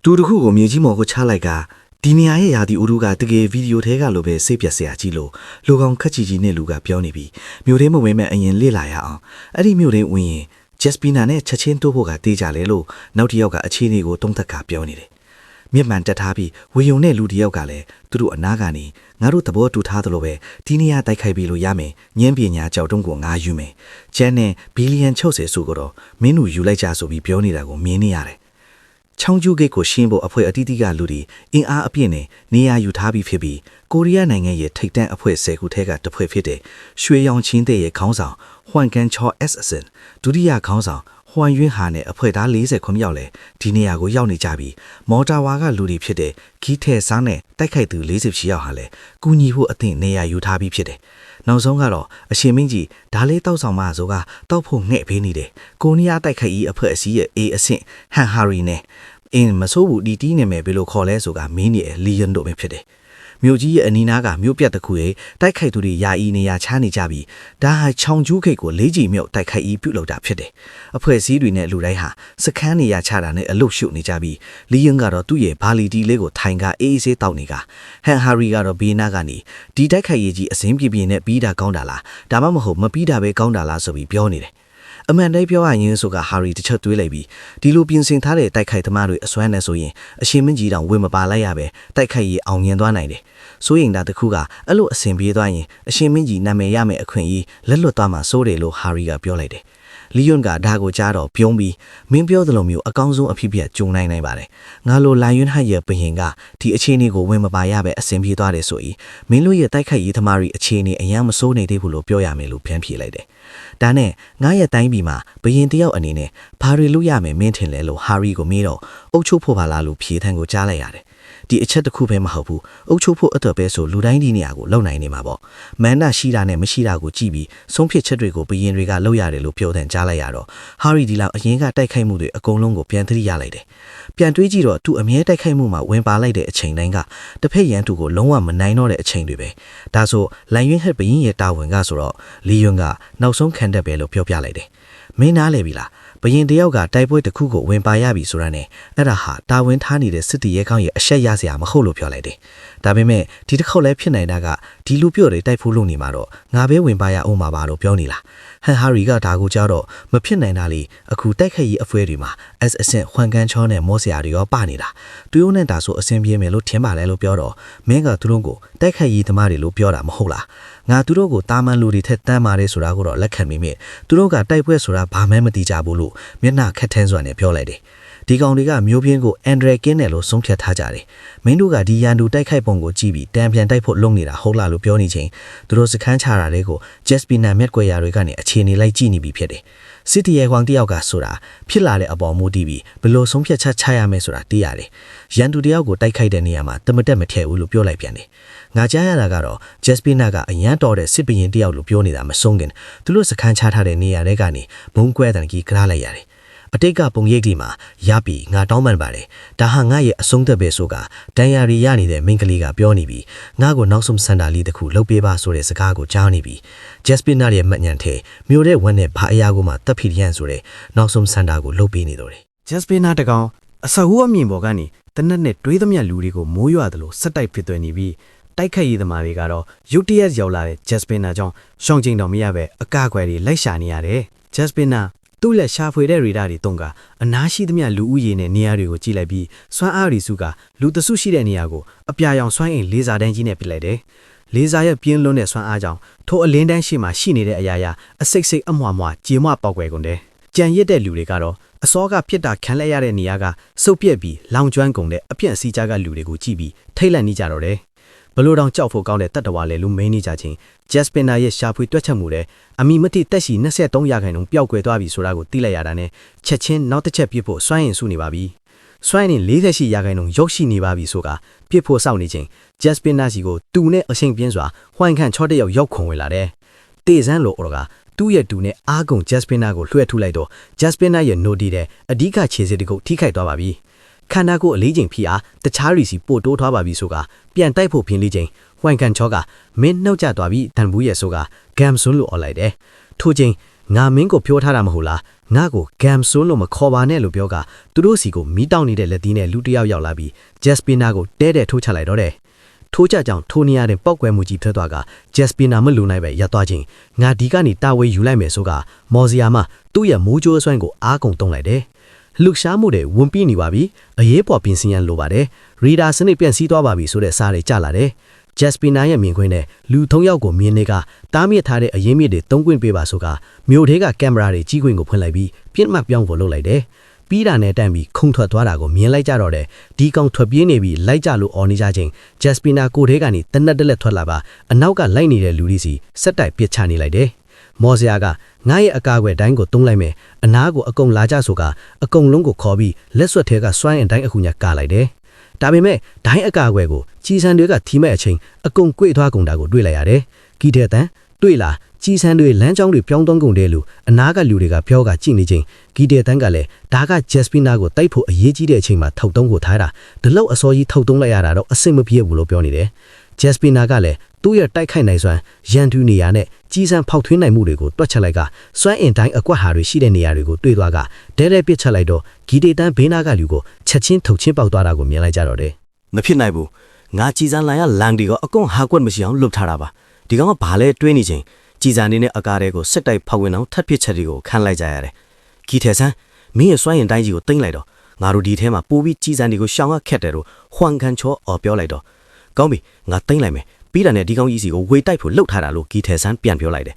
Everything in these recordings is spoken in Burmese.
တူတခုကိုမြေကြီးမော်ကိုချလိုက်ကဒီနေရာရဲ့ယာတီဥရုကတကယ်ဗီဒီယိုထဲကလိုပဲစိတ်ပြက်စရာကြီးလို့လူကောင်ခက်ချီကြီးနဲ့လူကပြောနေပြီမြို့ထဲမဝင်မဲ့အရင်လေ့လာရအောင်အဲ့ဒီမြို့ထဲဝင်ရင်ဂျက်စပီနာနဲ့ချက်ချင်းတိုးဖို့ကတေးကြလေလို့နောက်တစ်ယောက်ကအခြေအနေကိုတုံးသက်ကပြောနေတယ်မြင့်မှန်တက်ထားပြီးဝေယုံနဲ့လူတစ်ယောက်ကလည်းသူတို့အနားကနေငါတို့သဘောတူထားသလိုပဲဒီနေရာတိုက်ခိုက်ပြီးလို့ရမယ်ညင်းပညာကြောက်တုံးကိုငါယူမယ်ကျန်းနဲ့ဘီလီယံ60ဆိုတော့မင်းတို့ယူလိုက်ကြဆိုပြီးပြောနေတာကိုမြင်နေရတယ်ချောင်းကျူးဂိတ်ကိုရှင်းဖို့အဖွဲ့အတီးတီးကလူတွေအင်အားအပြည့်နဲ့နေရာယူထားပြီးဖြစ်ပြီးကိုရီးယားနိုင်ငံရဲ့ထိပ်တန်းအဖွဲ့10ခုထဲကတစ်ဖွဲ့ဖြစ်တဲ့ရွှေရောင်ချင်းတဲ့ရဲ့ခေါင်းဆောင်ဟွမ်ကန်ချောSအစင်ဒုတိယခေါင်းဆောင်ဟွမ်ယွန်းဟာနဲ့အဖွဲ့သား40ခုမြောက်လဲဒီနေရာကိုရောက်နေကြပြီးမော်တာဝါကလူတွေဖြစ်တဲ့ဂီးထဲစားနဲ့တိုက်ခိုက်သူ40ချီရောက်ဟာလဲကူညီဖို့အသင့်နေရာယူထားပြီးဖြစ်တယ်နောက်ဆုံးကတော့အရှင်မင်းကြီးဒါလေးတောက်ဆောင်မဆိုကတောက်ဖို့ငှဲ့ပေးနေတယ်ကိုနီးယားတိုက်ခိုက်ရေးအဖွဲ့အစည်းရဲ့ A အဆင့်ဟန်ဟာရီနဲ့မဆိုးဘူးဒီတီးနေမယ်ဘယ်လိုခေါ်လဲဆိုတာမင်းရဲ့လီယန်တို့ပဲဖြစ်တယ်မြို့ကြီးရဲ့အနီးနားကမြို့ပြတ်တစ်ခုရဲ့တိုက်ခိုက်သူတွေယာယီနေရာချနေကြပြီးဒါဟာချောင်ကျူးခိတ်ကိုလေးကြီးမြုပ်တိုက်ခိုက်ရေးပြုလုပ်တာဖြစ်တယ်အဖွဲ့အစည်းတွေနဲ့လူတိုင်းဟာစခန်းနေရာချတာနဲ့အလုတ်ရှုနေကြပြီးလီယန်ကတော့သူ့ရဲ့ဘာလီတီလေးကိုထိုင်ကအေးအေးဆေးတောက်နေကဟန်ဟာရီကတော့ဘေးနားကနေဒီတိုက်ခိုက်ရေးကြီးအစင်းပြင်းနဲ့ပြီးတာကောင်းတာလားဒါမှမဟုတ်မပြီးတာပဲကောင်းတာလားဆိုပြီးပြောနေတယ်အမှန်တိုင်းပြောရရင်ဆိုကဟာရီတစ်ချက်တွေးလိုက်ပြီးဒီလိုပြင်ဆင်ထားတဲ့တိုက်ခိုက်သမားတွေအစွမ်းနဲ့ဆိုရင်အရှင်မင်းကြီးတောင်ဝင်မပါလိုက်ရပဲတိုက်ခိုက်ရေးအောင်မြင်သွားနိုင်တယ်ဆိုရင်ဒါတခုကအဲ့လိုအဆင်ပြေသွားရင်အရှင်မင်းကြီးနာမည်ရမယ်အခွင့်အရေးလက်လွတ်သွားမှာစိုးတယ်လို့ဟာရီကပြောလိုက်တယ်လီယွန်းကဒါကိုကြားတော့ပြုံးပြီးမင်းပြောသလိုမျိုးအကောင်းဆုံးအဖြစ်ပြကြုံနိုင်ပါတယ်ငါလိုလိုင်ယွန်းဟတ်ရဲ့ဘရင်ကဒီအခြေအနေကိုဝင်မပါရပဲအဆင်ပြေသွားတယ်ဆိုရင်မင်းတို့ရဲ့တိုက်ခိုက်ရေးသမားတွေအခြေအနေအယံမစိုးနေသေးဘူးလို့ပြောရမယ်လို့ဖြန်းဖြေလိုက်တယ်ဒါနဲ့ငါရဲ့တိုင်းပြည်မှာဘရင်တယောက်အနေနဲ့ဘာတွေလုပ်ရမယ်မင်းထင်လဲလို့ဟာရီကိုမေးတော့အုတ်ချုပ်ဖို့ပါလားလို့ဖြေထန်ကိုကြားလိုက်ရတယ်ဒီအချက်တစ်ခုပဲမဟုတ်ဘူးအုတ်ချုပ်ဖို့အတွက်ပဲဆိုလူတိုင်းဒီနေရာကိုလုံနိုင်နေမှာပေါ့မန္တရှိတာနဲ့မရှိတာကိုကြည့်ပြီးဆုံးဖြတ်ချက်တွေကိုဘရင်တွေကလုပ်ရတယ်လို့ပြောတဲ့ကြားလိုက်ရတော့ဟာရီဒီလောက်အရင်ကတိုက်ခိုက်မှုတွေအကုန်လုံးကိုပြန်သတိရလိုက်တယ်ပြန်တွေးကြည့်တော့သူအမြဲတိုက်ခိုက်မှုမှာဝင်ပါလိုက်တဲ့အချိန်တိုင်းကတစ်ဖက်ရန်သူကိုလုံးဝမနိုင်တော့တဲ့အချိန်တွေပဲဒါဆိုလိုင်ယွန်းဟက်ဘရင်ရဲ့တာဝန်ကဆိုတော့လီယွန်းကနောက်ဆုံးခံတတ်ပဲလို့ပြောပြလိုက်တယ်မင်းနားလေပြီလားဘရင်တယောက်ကတိုက်ပွဲတစ်ခုကိုဝင်ပါရပြီဆိုတာနဲ့အဲ့ဒါဟာတာဝန်ထားနေတဲ့စစ်တီရဲကောင်းရဲ့အဆက်ရစရာမဟုတ်လို့ပြောလိုက်တယ်ဒါပေမဲ့ဒီတစ်ခေါက်လည်းဖြစ်နိုင်တာကဒီလူပြော့တွေတိုက်ဖို့လုပ်နေမှာတော့ငါပဲဝင်ပါရအောင်မှာပါလို့ပြောနေလားဟန်ဟာရီကဒါကိုကြားတော့မဖြစ်နိုင်တာလေအခုတိုက်ခိုက်ရေးအဖွဲတွေမှာ S အဆင့်ဟွမ်ကန်ချောနဲ့မော့ဆရာတွေရောပါနေတာတူယိုနဲ့ဒါဆိုအဆင်ပြေမယ်လို့ထင်ပါလဲလို့ပြောတော့မင်းကသူတို့ကိုတိုက်ခိုက်ရေးသမားတွေလို့ပြောတာမဟုတ်လားငါသူတို့ကိုတာမန်လူတွေထက်တန်းပါတယ်ဆိုတာကိုတော့လက်ခံမိမိသူတို့ကတိုက်ပွဲဆိုတာဘာမှမသိကြဘူးလို့မျက်နှာခက်ထန်းစွာနဲ့ပြောလိုက်တယ်ဒီကောင်တွေကမျိုးပြင်းကိုအန်ဒရကင်းတယ်လို့ဆုံးဖြတ်ထားကြတယ်မင်းတို့ကဒီရန်သူတိုက်ခိုက်ပုံကိုကြည့်ပြီးတံပြန်တိုက်ဖို့လုပ်နေတာဟုတ်လားလို့ပြောနေချင်းသူတို့စခန်းချတာတွေကိုဂျက်စပီနာမြက်ကွယ်ရာတွေကနေအခြေအနေလိုက်ကြည့်နေပြီဖြစ်တယ်စစ်တီရဲကောင်တယောက်ကဆိုတာဖြစ်လာတဲ့အပေါ်မူတည်ပြီးဘယ်လိုဆုံးဖြတ်ချက်ချရမယ်ဆိုတာသိရတယ်ရန်သူတယောက်ကိုတိုက်ခိုက်တဲ့နေရာမှာတမတက်မထဲဘူးလို့ပြောလိုက်ပြန်တယ်ငါကြားရတာကတော့ဂျက်စပီနာကအရန်တော်တဲ့စစ်ဘရင်တယောက်လို့ပြောနေတာမဆုံးခင်သူတို့စခန်းချထားတဲ့နေရာတွေကနေဘုံကွဲတန်ကြီးကရာလိုက်ရတယ်အတိတ်ကပုံရိပ်ဒီမှာရပြီငါတောင်းပန်ပါတယ်ဒါဟာငါရဲ့အဆုံးသက်ပဲဆိုကဒဏ်ရာရီရနေတဲ့မိန်းကလေးကပြောနေပြီးငါ့ကိုနောက်ဆုံးစန္ဒာလေးတစ်ခုလုပ်ပေးပါဆိုတဲ့စကားကိုကြားနေပြီးဂျက်စပီနာရဲ့မှတ်ဉာဏ်ထဲမျိုးတဲ့ဝက်နဲ့ဘာအရာကိုမှတက်ဖီရန်ဆိုတဲ့နောက်ဆုံးစန္ဒာကိုလုပ်ပေးနေတော့တယ်ဂျက်စပီနာတကောင်အဆောက်အဦအမြင့်ပေါ်ကနေတနက်နဲ့တွေးသမျှလူတွေကိုမိုးရွာတယ်လို့စက်တိုက်ဖြစ်သွင်းနေပြီးတိုက်ခတ်ရေးသမားတွေကတော့ရုတ်တရက်ရောက်လာတဲ့ဂျက်စပင်နာကြောင့်ရှောင်းကျင်တော်မရပဲအကားကွယ်တွေလိုက်ရှာနေရတယ်ဂျက်စပင်နာသူ့လက်ရှာဖွေတဲ့ရေဒါတွေတုံးကအနားရှိသမျှလူဦးရေနဲ့နေရာတွေကိုကြည့်လိုက်ပြီးစွမ်းအားရီစုကလူတစုရှိတဲ့နေရာကိုအပြာရောင်စွမ်းအင်လေးစားတန်းကြီးနဲ့ပစ်လိုက်တယ်လေးစားရဲ့ပြင်းလွန်းတဲ့စွမ်းအားကြောင့်ထိုအလင်းတန်းရှိမှရှိနေတဲ့အရာအစိတ်စိတ်အမွှားမွှားကြေမွပေါက်ကွယ်ကုန်တယ်ကြံရစ်တဲ့လူတွေကတော့အစောကဖြစ်တာခံလိုက်ရတဲ့နေရာကစုပ်ပြက်ပြီးလောင်ကျွမ်းကုန်တဲ့အပြန့်စီးကြကလူတွေကိုကြည့်ပြီးထိတ်လန့်နေကြတော့တယ်ဘလို့တောင်ကြောက်ဖို့ကောင်းတဲ့တတ်တော်လေလူမင်းနေကြချင်းဂျက်စပင်နာရဲ့ရှာဖွေတွက်ချက်မှုတဲ့အမီမတိတက်ရှိ23ရာခိုင်နှုန်းပျောက်ကွယ်သွားပြီဆိုတာကိုသိလိုက်ရတာနဲ့ချက်ချင်းနောက်တစ်ချက်ပြစ်ဖို့စွမ်းရင်စုနေပါပြီစွမ်းရင်48ရာခိုင်နှုန်းရုပ်ရှိနေပါပြီဆိုကပြစ်ဖို့စောင့်နေချင်းဂျက်စပင်နာစီကိုတူနဲ့အချိန်ပြင်းစွာဝိုင်းခန့်ချောတဲ့ရောက်ရောက်ခုံဝင်လာတယ်တေစန်းလိုအော်ကသူ့ရဲ့တူနဲ့အားကုန်ဂျက်စပင်နာကိုလွှဲထူလိုက်တော့ဂျက်စပင်နာရဲ့နိုဒီတဲ့အဓိကခြေစစ်တကုတ်ထိခိုက်သွားပါပြီခန္ဓာကိုယ်အလေးချိန်ဖိအားတခြားရီစီပို့တိုးထားပါပြီဆိုကပြန်တိုက်ဖို့ပြင်လေးချိန်ဝိုင်ကန်ချောကမင်းနှုတ်ကျသွားပြီတန်ဘူးရဲ့ဆိုကဂမ်ဆွန်းလို့អော်လိုက်တယ်ထို့ချိန်ငါမင်းကိုပြောထားတာမဟုတ်လား ငါ့ကိုဂမ်ဆိုးလို့မခေါ်ပါနဲ့လို့ပြောကသူတို့စီကိုမီးတောက်နေတဲ့လက်သီးနဲ့လူတစ်ယောက်ရောက်လာပြီးဂျက်စပီနာကိုတဲတဲ့ထိုးချလိုက်တော့တယ်ထိုးချကြောင်ထိုးနေရတဲ့ပောက်ကွဲမှုကြီးဖြစ်သွားကဂျက်စပီနာမလူနိုင်ပဲရပ်သွားခြင်းငါဒီကနေတာဝေးယူလိုက်မယ်ဆိုကမော်စီယာမသူ့ရဲ့မိုးကြိုးအစွမ်းကိုအားကုန်တုံးလိုက်တယ်လှုပ်ရှားမှုတွေဝန်ပြီးနေပါပြီအရေးပေါ်ပြင်ဆင်ရန်လိုပါတယ်ရီဒါစနစ်ပြန်စည်းသွားပါပြီဆိုတဲ့စာတွေကြလာတယ်ဂျက်စပီနာရဲ့မြင်ကွင်းနဲ့လူ3ယောက်ကိုမြင်နေကတားမြစ်ထားတဲ့အရင်းမြစ်တွေတုံးကွင်းပေးပါဆိုကမြို့ထဲကကင်မရာတွေကြီးကွင်းကိုဖွင့်လိုက်ပြီးပြစ်မှတ်ပြောင်းဖို့လုပ်လိုက်တယ်ပြီးတာနဲ့တန့်ပြီးခုံထွက်သွားတာကိုမြင်လိုက်ကြတော့တယ်ဒီကောင်ထွက်ပြေးနေပြီးလိုက်ကြလို့អော်နေကြချင်းဂျက်စပီနာကိုထဲကနေတနက်တက်လက်ထွက်လာပါအနောက်ကလိုက်နေတဲ့လူတွေစီစက်တိုက်ပစ်ချနေလိုက်တယ်မော်စရာကငါရဲ့အကာအကွယ်တိုင်းကိုတုံးလိုက်မယ်အနားကိုအကုန်လာကြဆိုကအကုန်လုံးကိုခေါ်ပြီးလက်ဆွတ်ထဲကစွမ်းရင်တိုင်းအခုညကာလိုက်တယ်ဒါပေမဲ့ဒိုင်းအကာအကွယ်ကိုကြီးစံတွေကထီမဲ့အချိန်အကုန်ကွေ့သွားကုန်တာကိုတွေ့လိုက်ရတယ်။ကြီးတဲ့တန်တွေ့လားကြီးစံတွေလမ်းကြောင်းတွေပြောင်းသွန်းကုန်တယ်လို့အနားကလူတွေကပြောကကြည့်နေချင်းကြီးတဲ့တန်ကလည်းဒါကဂျက်စပီနာကိုတိုက်ဖို့အရေးကြီးတဲ့အချိန်မှာထုတ်တုံးကိုထားတာဒီလောက်အစောကြီးထုတ်တုံးလိုက်ရတာတော့အဆင်မပြေဘူးလို့ပြောနေတယ်။ဂျက်စပီနာကလည်းသူ့ရဲ့တိုက်ခိုက်နိုင်စွမ်းရန်တူနေရနဲ့ကြီးစံဖောက်ထွင်းနိုင်မှုတွေကိုတွက်ချက်လိုက်ကစွမ်းအင်တိုင်းအကွက်ဟာတွေရှိတဲ့နေရာတွေကိုတွေ့သွားကဒဲပစ်ချက်လိုက်တော့ဂီတေတန်ဘေးနာကလူကိုချက်ချင်းထုတ်ချင်းပေါက်သွားတာကိုမြင်လိုက်ကြတော့တယ် မဖြစ်နိုင်ဘူးငါကြည်စံလိုင်ရလန်ဒီကိုအကုန်ဟာကွက်မရှိအောင်လှုပ်ထားတာပါဒီကောင်ကဘာလဲတွေးနေချင်းကြည်စံနေနဲ့အကားတွေကိုစစ်တိုက်ဖောက်ဝင်အောင်ထပ်ပစ်ချက်တွေကိုခံလိုက်ကြရတယ်ဂီထဲဆန်းမင်းရဲ့စွမ်းရင်တိုင်းကြီးကိုတိမ့်လိုက်တော့ငါတို့ဒီထဲမှာပိုးပြီးကြည်စံတွေကိုရှောင်ရခက်တယ်လို့ဟွမ်ကန်ချောအော်ပြောလိုက်တော့ကောင်းပြီငါတိမ့်လိုက်မယ်ပြီးတာနဲ့ဒီကောင်ကြီးစီကိုဝေတိုက်ဖို့လှုပ်ထားတာလို့ဂီထဲဆန်းပြန်ပြောလိုက်တယ်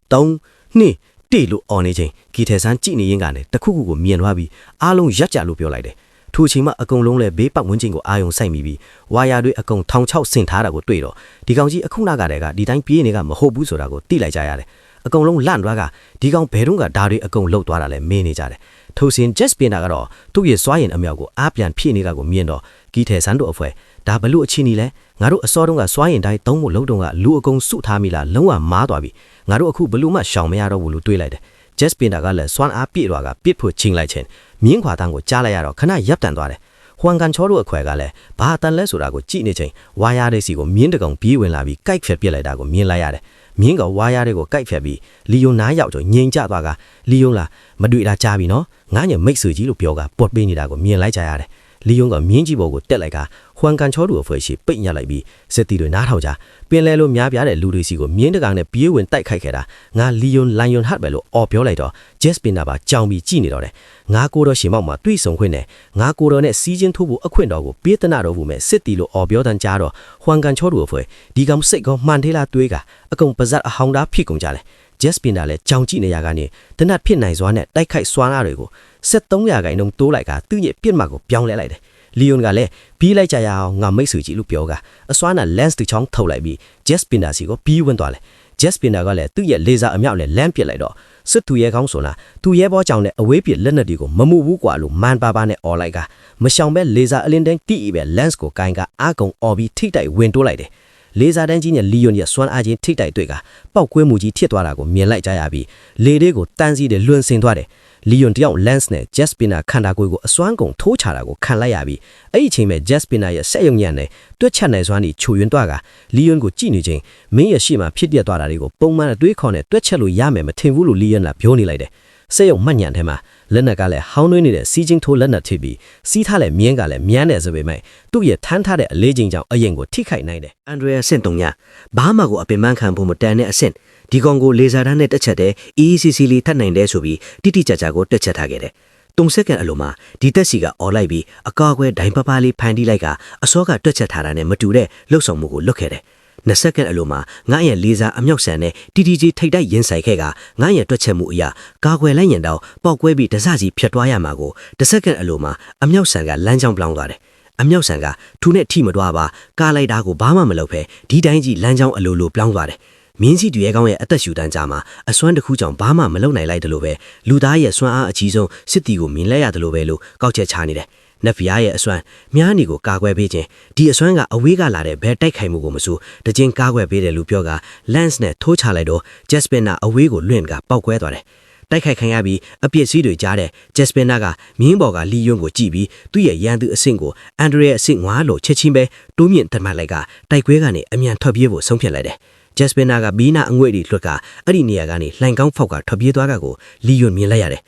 3 2 1လို့အော်နေချင်းဂီထဲဆန်းကြည့်နေရင်းကနေတခုခုကိုမြင်သွားပြီးအားလုံးရက်ကြလို့ပြောလိုက်တယ်ထိုအချိန်မှာအကုန်လုံးလည်းဘေးပတ်ဝန်းကျင်ကိုအာယုံစိုက်မိပြီးဝါယာတွေအကုန်ထောင်ချောက်ဆင်ထားတာကိုတွေ့တော့ဒီကောင်ကြီးအခုနကတည်းကဒီတိုင်းပြေးနေကမဟုတ်ဘူးဆိုတာကိုသိလိုက်ကြရတယ်အကုန်လုံးလန့်သွားကဒီကောင်ဘဲတုန်းကဓာတွေအကုန်လှုပ်သွားတာလည်းမင်းနေကြတယ်ထိုစဉ်ဂျက်စပင်နာကတော့သူ့ရဲ့စွားရင်အမြောက်ကိုအားပြန်ဖြည့်နေတာကိုမြင်တော့ဂီထဲဆန်းတို့အဖွဲဒါဘလို့အချင်းကြီးလဲငါတို့အစောတုန်းကစွားရင်တိုင်းသုံးဖို့လုံးတုန်းကလူအကုန်စုထားမိလားလုံးဝမားသွားပြီငါတို့အခုဘလို့မှရှောင်မရတော့ဘူးလို့တွေးလိုက်တယ်ဂျက်စပင်နာကလည်းစွမ်းအားပြည့်သွားကပစ်ဖို့ချင်းလိုက်ခြင်းမြင်းခွာတန်းကိုကြားလိုက်ရတော့ခဏရပ်တန့်သွားတယ်ဟွမ်ကန်ချောတို့အခွဲကလည်းဘာတန်လဲဆိုတာကိုကြည့်နေချင်းဝါယားတဲ့စီကိုမြင်းတကောင်ပြေးဝင်လာပြီးကိုက်ဖြတ်ပစ်လိုက်တာကိုမြင်လိုက်ရတယ်မြင်းကဝါယားတွေကိုကိုက်ဖြတ်ပြီးလီယိုနားရောက်တော့ငြိမ်ကျသွားကလီယိုလာမတွေ့တာကြားပြီနော်ငါညမိတ်ဆွေကြီးလို့ပြောကပွတ်ပေးနေတာကိုမြင်လိုက်ကြရတယ်လီယုံကမြင်းကြီးပေါ်ကိုတက်လိုက်ကဟွမ်ကန်ချောတို့အဖွဲရှိပိတ်ညက်လိုက်ပြီးစစ်တီတွေနားထောင်ကြပင်လဲလို့များပြားတဲ့လူတွေစီကိုမြင်းတကောင်နဲ့ပြေးဝင်တိုက်ခိုက်ခဲ့တာငါလီယုံလိုင်ယွန်ဟတ်ပဲလို့အော်ပြောလိုက်တော့ဂျက်စပင်နာပါကြောင်ပြီးကြည့်နေတော့တယ်ငါကိုတော့ရှင်မောက်မှာတွေ့ဆုံခွင့်နဲ့ငါကိုတော့နဲ့စီးချင်းထိုးဖို့အခွင့်တော်ကိုပေးတနာတော့ဘူးမဲ့စစ်တီလို့အော်ပြောတန်းကြားတော့ဟွမ်ကန်ချောတို့အဖွဲဒီကောင်စိတ်ကောမှန်သေးလားတွေးကအကုန်ပါဇက်အဟောင်းသားဖြစ်ကုန်ကြတယ်ဂျက်စပင်နာလည်းကြောင်ကြည့်နေရကနေတနတ်ဖြစ်နိုင်စွာနဲ့တိုက်ခိုက်စွမ်းအားတွေကို73ရာခိုင်နှုန်းတိုးလိုက်ကသူ့ရဲ့ပြစ်မှတ်ကိုပြောင်းလဲလိုက်တယ်လီယွန်ကလည်းပြီးလိုက်ကြရအောင်ငါမိတ်ဆွေကြီးလို့ပြောကအစွမ်းနဲ့ lens တစ်ချောင်းထုတ်လိုက်ပြီး jet spinner စီကိုပြီးဝင်သွားတယ် jet spinner ကလည်းသူ့ရဲ့ laser အမြောက်နဲ့လမ်းပစ်လိုက်တော့စစ်သူရဲကောင်းဆိုလားသူရဲဘောကြောင့်လည်းအဝေးပစ်လက်နက်တွေကိုမမှုဘူးကွာလို့မန်ပါပါနဲ့អော်လိုက်ကမရှောင်ပဲ laser အလင်းတန်းတိပဲ lens ကိုကိုင်းကအားကုန်អော်ပြီးထိတိုက်ဝင်တိုးလိုက်တယ်လေဆာတန်းကြီးနဲ့လီယွန်ရဲ့စွမ်းအားချင်းထိတိုက်တွေ့ကပောက်ကွဲမှုကြီးဖြစ်သွားတာကိုမြင်လိုက်ကြရပြီးလေတွေကိုတန်းစီတဲ့လွန်ဆင်သွားတယ်လီယွန်တယောက် lens နဲ့ jet spinner ခန္ဓာကိုယ်ကိုအစွမ်းကုန်ထိုးချတာကိုခံလိုက်ရပြီးအဲ့ဒီအချိန်မှာ jet spinner ရဲ့ဆက်ယုံညံ့နဲ့တွက်ချက်နိုင်စွမ်းကြီးချိုယွင်းသွားကလီယွန်ကိုကြည့်နေချင်းမင်းရဲ့ရှေ့မှာဖြစ်ပြသွားတာတွေကိုပုံမှန်အတွေးခေါ်နဲ့တွက်ချက်လို့ရမယ်မထင်ဘူးလို့လီယွန်ကပြောနေလိုက်တယ်ဆက်ယုံမှတ်ညံထဲမှာလက်နက်ကလည်းဟောင်းနှွေးနေတဲ့စီးချင်းထိုးလက်နက်ထိပြီးစီးထားတဲ့မြင်းကလည်းမြန်းတယ်ဆိုပေမဲ့သူ့ရဲ့ထမ်းထားတဲ့အလေးချိန်ကြောင့်အရင်ကိုထိခိုက်နိုင်တယ်အန်ဒရီယာဆင့်တုံညာဘာမှကိုအပင်ပန်းခံဖို့မတန်တဲ့အဆင့်ဒီကောင်ကိုလေဆာတန်းနဲ့တက်ချက်တဲ့ EECC လေးထပ်နိုင်တယ်ဆိုပြီးတိတိကျကျကိုတက်ချက်ထားခဲ့တယ်3စက္ကန့်အလိုမှာဒီတက်စီကအော်လိုက်ပြီးအကာအကွယ်ဒိုင်ပပလေးဖန်တီးလိုက်ကအစောကတွက်ချက်ထားတာနဲ့မတူတဲ့လှုပ်ဆောင်မှုကိုလွတ်ခဲ့တယ်20စက္ကန့်အလိုမှာငါရဲ့လေဆာအမြောက်ဆန်နဲ့တီတီကြီးထိတ်တိုက်ရင်ဆိုင်ခဲ့ကငါရဲ့တွက်ချက်မှုအရာကာကွယ်လိုက်ရင်တော့ပေါက်ကွဲပြီးတစစီဖြတ်သွားရမှာကို10စက္ကန့်အလိုမှာအမြောက်ဆန်ကလမ်းကြောင်းပြောင်းသွားတယ်အမြောက်ဆန်ကထူနဲ့ထိမသွားပါကားလိုက်တာကိုဘာမှမလုပ်ဖဲဒီတိုင်းကြီးလမ်းကြောင်းအလိုလိုပြောင်းသွားတယ်မြင်းစီတူရဲကောင်းရဲ့အသက်ရှူတန်းကြားမှာအစွမ်းတစ်ခုကြောင့်ဘာမှမလုပ်နိုင်လိုက်တယ်လို့ပဲလူသားရဲ့စွမ်းအားအကြီးဆုံးစစ်တီကိုမြင်လဲရတယ်လို့ပဲလို့ကောက်ချက်ချနေတယ်နက်ဖီယာရဲ့အစွမ်းမြားနေကိုကာကွယ်ပေးခြင်းဒီအစွမ်းကအဝေးကလာတဲ့ဘဲတိုက်ခိုက်မှုကိုမစိုးတခြင်းကာကွယ်ပေးတယ်လို့ပြောက lens နဲ့ထိုးချလိုက်တော့ Jaspina အဝေးကိုလွင့်ကပောက်ကွဲသွားတယ်တိုက်ခိုက်ခံရပြီးအပြစ်စီးတွေကြားတဲ့ Jaspina ကမြင်းပေါ်ကလီယွန်းကိုကြည့်ပြီးသူ့ရဲ့ရန်သူအဆင့်ကိုအန်ဒရီယာအဆင့်9လို့ချက်ချင်းပဲတိုးမြင့်တတ်မှတ်လိုက်ကတိုက်ကွဲကနေအမြန်ထွက်ပြေးဖို့ဆုံးဖြတ်လိုက်တယ်Jaspina ကဘီနာအငွေ့တွေလွှတ်ကအဲ့ဒီနေရာကနေလှိုင်ကောင်းဖောက်ကထွက်ပြေးသွားကကိုလီယွန်းမြင်လိုက်ရတယ်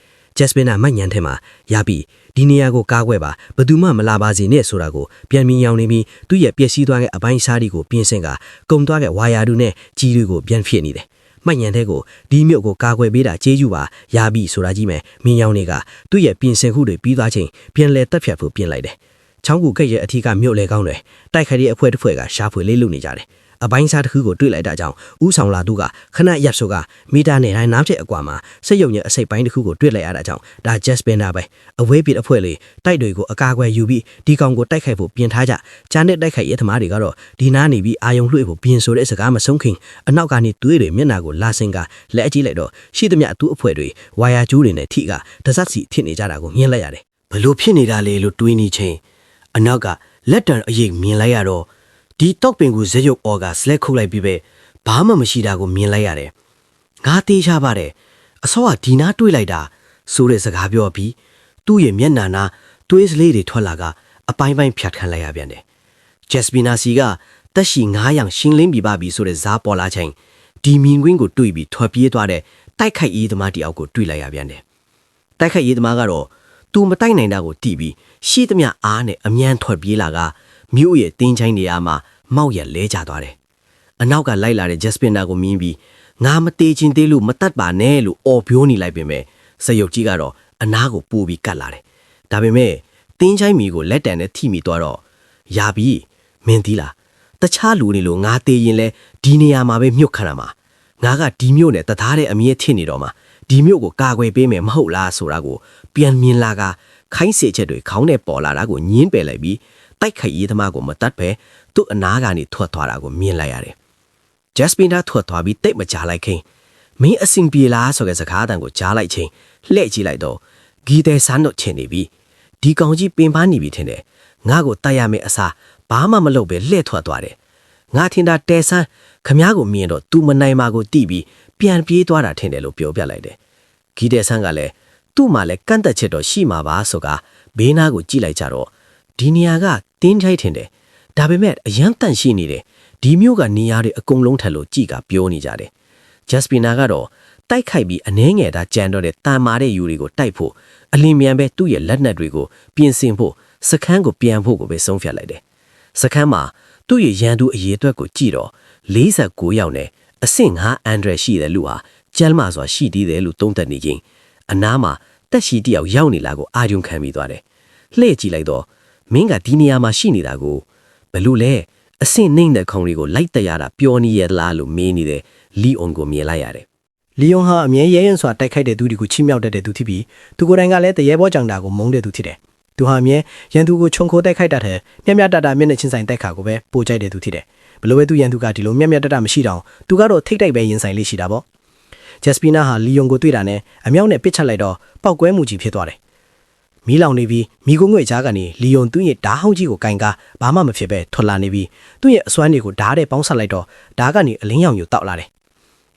က်စပင်နာမိုက်ညံထဲမှာရပြီးဒီနေရာကိုကားကွဲပါဘသူမှမလာပါစေနဲ့ဆိုတာကိုပြန်မြင်ရောင်နေပြီးသူ့ရဲ့ပျက်စီးသွားတဲ့အပိုင်းစားတွေကိုပြင်ဆင်ကကုံသွားတဲ့ဝါယာတူနဲ့ကြီးတွေကိုပြန်ဖြစ်နေတယ်မိုက်ညံတဲ့ကိုဒီမြို့ကိုကာကွယ်ပေးတာကျေးဇူးပါရပြီဆိုတာကြီးမယ်မြင်ရောင်တွေကသူ့ရဲ့ပြင်ဆင်ခုတွေပြီးသွားချိန်ပြန်လဲတက်ဖြတ်ဖို့ပြင်လိုက်တယ်ချောင်းကူကက်ရဲ့အထီးကမြို့လေကောင်းတွေတိုက်ခိုက်တဲ့အဖွဲတစ်ဖွဲကရှားဖွေလေးလုပ်နေကြတယ်အပိုင်းစားတစ်ခုကိုတွေ့လိုက်တာကြောင့်ဥဆောင်လာသူကခဏရပ်ဆိုကမီတာနဲ့တိုင်းနောက်ချက်အကွာမှာစက်ရုံရဲ့အစိပ်ပိုင်းတစ်ခုကိုတွေ့လိုက်ရတာကြောင့်ဒါ Jaspina ပဲအဝေးပြစ်အဖွဲလေးတိုက်တွေကိုအကာအကွယ်ယူပြီးဒီကောင်ကိုတိုက်ခိုက်ဖို့ပြင်ထားကြကျန်တဲ့တိုက်ခိုက်ရဲသမားတွေကတော့ဒီနားနေပြီးအာယုံလွှဲဖို့ပြင်ဆိုတဲ့စကားမဆုံးခင်အနောက်ကနေသွေးတွေမျက်နှာကိုလာစင်ကလက်အကြည့်လိုက်တော့ရှိသမျှသူ့အဖွဲတွေဝါယာကျူးတွေနဲ့ထိကတစက်စီဖြစ်နေကြတာကိုမြင်လိုက်ရတယ် ဘလို့ဖြစ်နေတာလေလို့တွေးနေချင်းအနောက်ကလက်တံအရေးမြင်လိုက်ရတော့ဒီတောက်ပင်ကိုဇက်ရုပ်အော်ကစလက်ခုတ်လိုက်ပြီးပဲဘာမှမရှိတာကိုမြင်လိုက်ရတယ်ငါသေးချပါတယ်အစောကဒီနားတွေးလိုက်တာဆိုတဲ့စကားပြောပြီးသူ့ရဲ့မျက်နှာနာသွေးစလေးတွေထွက်လာကအပိုင်းပိုင်းဖြတ်ခံလိုက်ရပြန်တယ်ဂျက်စပီနာစီကတက်ရှိ900ရှင်းလင်းပြပါပြီဆိုတဲ့ဇားပေါ်လာချိန်ဒီမြင်ကွင်းကိုတွေးပြီးထွက်ပြေးသွားတဲ့တိုက်ခိုက်ရေးသမားတယောက်ကိုတွေးလိုက်ရပြန်တယ်တိုက်ခိုက်ရေးသမားကတော့သူမတိုက်နိုင်တာကိုတီးပြီးရှိသမျှအားနဲ့အမြန်ထွက်ပြေးလာကမြို့ရဲ့တင်းချိုင်းနေရာမှာမောက်ရက်လဲကျသွားတယ်။အနောက်ကလိုက်လာတဲ့ Jaspina ကိုမြင်ပြီးငါမသေးချင်းသေးလို့မတတ်ပါနဲ့လို့အော်ပြောနေလိုက်ပေမဲ့စရုပ်ကြီးကတော့အနားကိုပို့ပြီးကတ်လာတယ်။ဒါပေမဲ့တင်းချိုင်းမီကိုလက်တံနဲ့ထိမိသွားတော့ရပြီမင်းသီးလားတခြားလူတွေလိုငါသေးရင်လဲဒီနေရာမှာပဲမြုပ်ခဏမှာငါကဒီမြို့နဲ့တသားတဲ့အမြဲထင်နေတော့မှာဒီမြို့ကိုကာကွယ်ပေးမယ်မဟုတ်လားဆိုတာကိုပြန်မြင်လာကခိုင်းစေချက်တွေခေါင်းနဲ့ပေါ်လာတာကိုညင်းပယ်လိုက်ပြီးတိုက်ခိုက်ရေးသမားကိုမတတ်ပဲသူ့အနားကနေထွက်သွားတာကိုမြင်လိုက်ရတယ်။ Jaspina ထွက်သွားပြီးတိတ်မကြလိုက်ခင်မင်းအစင်ပြေလားဆိုတဲ့စကားအတန်ကိုကြားလိုက်ချင်းလှည့်ကြည့်လိုက်တော့ဂီတဲဆန်းတော့ချင်နေပြီဒီကောင်ကြီးပင်ပန်းနေပြီထင်တယ်ငါ့ကိုတတ်ရမယ့်အစားဘာမှမလုပ်ပဲလှည့်ထွက်သွားတယ်ငါထင်တာတဲဆန်းခမားကိုမြင်တော့ तू မနိုင်မှာကိုတိပြီးပြန်ပြေးသွားတာထင်တယ်လို့ပြောပြလိုက်တယ်ဂီတဲဆန်းကလည်းသူ့မှာလည်းကန့်သက်ချက်တော့ရှိမှာပါဆိုကဘေးနားကိုကြည့်လိုက်ကြတော့ဒီနေရာကတင်းချိုက်ထင်တယ်ဒါပေမဲ့အရန်တန့်ရှိနေတယ်ဒီမျိုးကနေရာတွေအကုန်လုံးထက်လို့ကြည်ကပြောနေကြတယ်ဂျက်စပီနာကတော့တိုက်ခိုက်ပြီးအနှဲငယ်တာကြံတော့တဲ့တန်မာတဲ့ယူတွေကိုတိုက်ဖို့အလင်းမြန်ပဲသူ့ရဲ့လက်နက်တွေကိုပြင်ဆင်ဖို့စခန်းကိုပြန်ဖို့ကိုပဲဆုံးဖြတ်လိုက်တယ်စခန်းမှာသူ့ရဲ့ရန်သူအရေးအတွက်ကိုကြည့်တော့49ယောက်နဲ့အဆင့်900ရှိတဲ့လူဟာကျန်းမာစွာရှိသေးတယ်လို့သုံးသပ်နေခြင်းအနားမှာတက်ရှိတယောက်ရောက်နေလာကိုအာရုံခံပြီးသွားတယ်လှည့်ကြည့်လိုက်တော့မင်းကဒီနေရာမှာရှိနေတာကိုဘလို့လဲအဆင့်နှိမ့်တဲ့ခေါင်းတွေကိုလိုက်တက်ရတာပျော်နေရလားလို့မေးနေတဲ့လီအွန်ကိုမြင်လိုက်ရတယ်လီယွန်ဟာအမြဲရဲရင်စွာတိုက်ခိုက်တဲ့သူတွေကိုချိမြောက်တတ်တဲ့သူဖြစ်ပြီးသူကိုယ်တိုင်ကလည်းတရေဘောကြောင်တာကိုမုန်းတဲ့သူဖြစ်တယ်သူဟာအမြဲရန်သူကိုခြုံခိုးတိုက်ခိုက်တတ်တဲ့မျက်မျက်တတမျက်နှာချင်းဆိုင်တိုက်ခါကိုပဲပိုကြိုက်တဲ့သူဖြစ်တယ်ဘလို့ပဲသူရန်သူကဒီလိုမျက်မျက်တတမရှိတော့သူကတော့ထိတ်တိုက်ပဲရင်ဆိုင်လေးရှိတာပေါ့ဂျက်စပီနာဟာလီယွန်ကိုတွေ့တာနဲ့အမြောက်နဲ့ပစ်ချလိုက်တော့ပောက်ကွဲမှုကြီးဖြစ်သွားတယ်မီးလောင်နေပြီးမီးကုန်းငွေကြားကနေလီယွန်သူ့ရဲ့ဓားဟောင်းကြီးကိုကင်ကားဘာမှမဖြစ်ပဲထွက်လာနေပြီးသူ့ရဲ့အစွမ်းတွေကိုဓားတဲ့ပေါင်းဆက်လိုက်တော့ဓားကနေအလင်းရောင်ကိုတောက်လာတယ်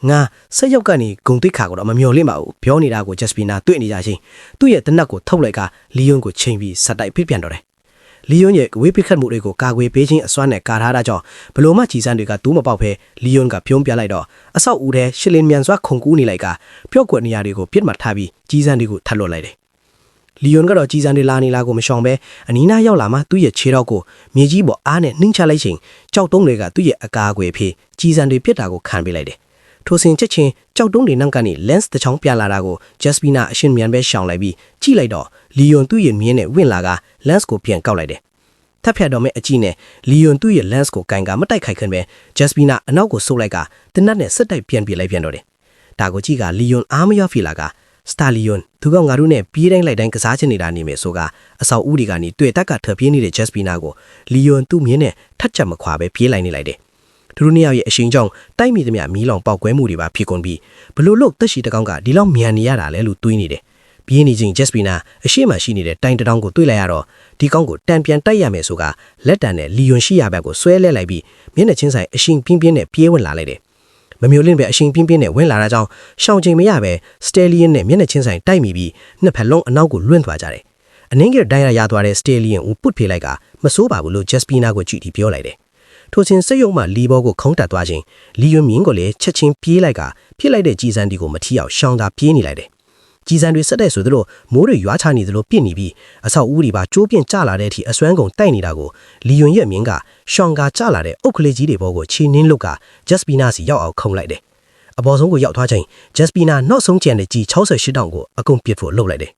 ငါဆက်ရောက်ကနေဂုံတိတ်ခါကတော့မမျော်လင့်ပါဘူးပြောနေတာကိုဂျက်စပီနာတွေ့နေကြချင်းသူ့ရဲ့တနက်ကိုထုတ်လိုက်ကလီယွန်ကိုချိန်ပြီးစက်တိုက်ပြစ်ပြန်တော့တယ်လီယွန်ရဲ့ဝေးပစ်ခတ်မှုတွေကိုကာကွယ်ပေးခြင်းအစွမ်းနဲ့ကာထားတာကြောင့်ဘလို့မှကြီးစန်းတွေကတူးမပေါက်ဖဲလီယွန်ကပြုံးပြလိုက်တော့အဆောက်ဦးထဲရှလင်းမြန်စွာခုန်ကူးနေလိုက်ကပျော့ကွက်နေရာတွေကိုပြစ်မှတ်ထားပြီးကြီးစန်းတွေကိုထပ်လွတ်လိုက်တယ်လီယွန်ကတော့ကြီးစန်းတွေလာနေလာကိုမရှောင်ပဲအနီးနားရောက်လာမှသူ့ရဲ့ခြေထောက်ကိုမြေကြီးပေါ်အားနဲ့နှင်းချလိုက်ချိန်ကြောက်တုံးတွေကသူ့ရဲ့အကာအကွယ်ဖြစ်ကြီးစန်းတွေပြစ်တာကိုခံပေးလိုက်တယ်ထိုစဉ်ချက်ချင်းကြောက်တုံးတွေနောက်ကနေ lens တစ်ချောင်းပြလာတာကို Jaspina အရှင်မြန်ပဲရှောင်လိုက်ပြီးကြည့်လိုက်တော့လီယွန်သူ့ရဲ့မြင်းနဲ့ဝင်လာက lens ကိုပြန်ကောက်လိုက်တယ်ထပ်ဖြတ်တော့မဲ့အကြည့်နဲ့လီယွန်သူ့ရဲ့ lens ကိုကင်ကမတိုက်ခိုက်ခင်ပဲ Jaspina အနောက်ကိုဆုပ်လိုက်ကတနတ်နဲ့စစ်တိုက်ပြန်ပြလိုက်ပြန်တော့တယ်ဒါကိုကြည့်ကလီယွန်အားမရောက်ဖီလာကစတာလီယွန်သူကငါတို့နဲ့ပြေးတိုင်းလိုက်တိုင်းကစားချင်နေတာနေမယ်ဆိုကအဆောက်ဦးတွေကနေတွေ့တက်ကထပ်ပြေးနေတဲ့ Jaspina ကိုလီယွန်သူ့မြင်းနဲ့ထပ်ချက်မခွာပဲပြေးလိုက်နေလိုက်တယ်သူတို့နှစ်ယောက်ရဲ့အရှင်ကြောင့်တိုက်မိသမျှမီးလောင်ပေါက်ကွဲမှုတွေပါဖြစ်ကုန်ပြီးဘလို့လို့တက်ရှိတကောင်ကဒီလောက်မြန်နေရတာလဲလို့တွေးနေတယ်ပြေးနေချင်း Jaspina အရှိမရှိနေတဲ့တိုင်တတောင်ကိုတွေးလိုက်ရတော့ဒီကောင်ကိုတန်ပြန်တိုက်ရမယ်ဆိုကလက်တံနဲ့လီယွန်ရှိရဘက်ကိုဆွဲလဲလိုက်ပြီးမျက်နှာချင်းဆိုင်အရှင်ပြင်းပြင်းနဲ့ပြေးဝင်လာလိုက်တယ်မမျိုးလင့်ပဲအရှင်ပြင်းပြင်းနဲ့ဝင်လာတာကြောင့်ရှောင်ချိန်မရပဲစတယ်လီယန်နဲ့မျက်နှာချင်းဆိုင်တိုက်မိပြီးနှစ်ဖက်လုံးအနောက်ကိုလွင့်သွားကြတယ်အနှင်းကဒိုင်းရသွားတဲ့စတယ်လီယန်ကိုပုတ်ပြေးလိုက်ကမစိုးပါဘူးလို့ Jaspina ကိုကြည့်ပြီးပြောလိုက်တယ်ထိုစဉ်စိတ်ယုံမှလီဘောကိုခုံးတက်သွားခြင်းလီယွန်မြင်းကိုလည်းချက်ချင်းပြေးလိုက်ကဖြစ်လိုက်တဲ့ကြီးစန်းဒီကိုမထီအောင်ရှောင်းသာပြေးနေလိုက်တယ် ကြီးစံတွေဆက်တဲ့ဆိုသလိုမိုးတွေရွာချနေသလိုပြစ်နေပြီးအဆောက်အဦတွေပါကျိုးပြင်းကျလာတဲ့အထိအစွမ်းကုန်တိုက်နေတာကိုလီယွန်ရဲ့မြင်းကရှောင်ကာကျလာတဲ့အုတ်ကလေးကြီးတွေဘောကိုချီနှင်းလုတ်ကဂျက်စပီနာစီရောက်အောင်ခုံလိုက်တယ်အပေါ်ဆုံးကိုရောက်သွားချိန်ဂျက်စပီနာနောက်ဆုံးကျန်တဲ့ကြီး68တောင်ကိုအကုန်ပစ်ဖို့လှုပ်လိုက်တယ်